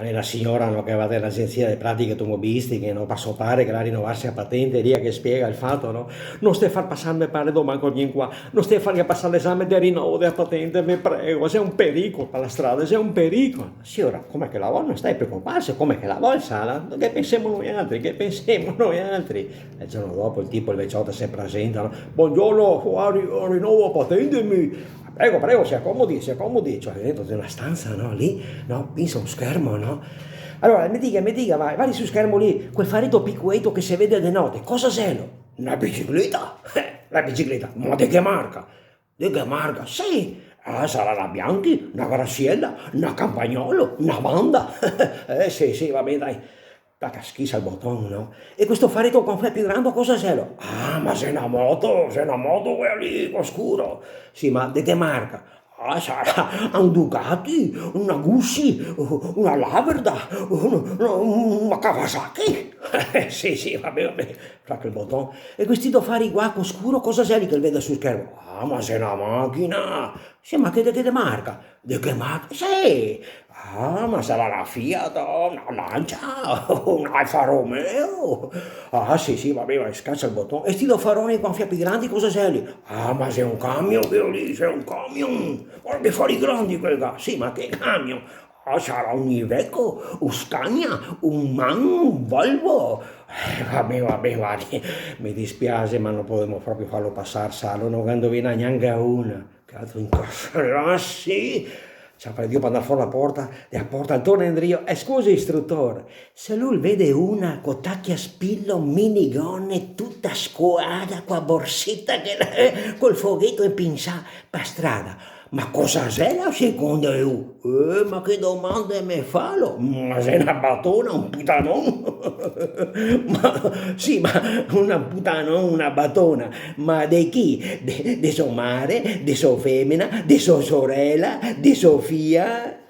La signora no, che va dell'agenzia delle pratiche automobilistiche, no, passo pare che la rinnovarsi a patente, lì che spiega il fatto, no? Non stai far passare, mi pare, domani vieni qua, non stai a fargli passare l'esame di rinnovo della patente, vi prego, sei un pericolo per la strada, sei un pericolo. Signora, com'è che la vuoi? Non stai a preoccuparsi, com'è che la vuoi, Sala? Che pensiamo noi altri, che pensiamo noi altri? E il giorno dopo il tipo, il vecchiotto, si presenta, no? Buongiorno, rinnovo patente, prego, prego, si accomodi, cioè dentro di una stanza, no, lì, no, pensa un schermo, no? Allora, mi dica, vai su schermo lì, quel farito piccueto che si vede di notte, cosa sei? Una bicicletta? La bicicletta, ma di che marca? Di che marca? Sì, sarà la Bianchi, una Graciella, una Campagnolo, una Wanda. Sì, sì, va bene, dai. Tacca schissa il bottone, no? E questo farito con più grande cosa c'è? Ah, ma sei una moto quella lì, oscuro. Sì, ma di che marca? Ah, sarà un Ducati, una Gussi, una Laverda, una Kawasaki. Sì, sì, va bene, flacca il bottone. E questi dofari qua, oscuro, cosa c'è lì che vede sul schermo? Ah, ma sei una macchina. Sì, ma che marca? Di che marca? Sì. Ah, ma sarà la Fiat, una Lancia, un Alfa Romeo. Ah, sì, sì, va bene, scaccia il bottone. E sti faroni con fiapi grandi, cosa sei lì? Ah, ma sei un camion, quello lì, sei un camion. Guarda che fuori grandi quel gas. Sì, ma che camion? Ah, sarà un Iveco, un Scania, un MAN, un Volvo. Va bene, guardi, mi dispiace, ma non potremo proprio farlo passare, Salo, non indovina neanche una. Cazzo, incasserà, sì. C'ha per Dio per andare fuori la porta, Antonio Andrio, scusi istruttore, se lui vede una con tacchi a spillo, minigonne, tutta scuada, qua borsetta, col foghetto e pinza per strada, ma cosa sei la seconda io? Ma che domande mi fa? Ma sei una batona, un putanon? Ma, sì, ma una putanon, una batona, ma di chi? Di sua madre, di sua femmina, di sua sorella, di Sofia?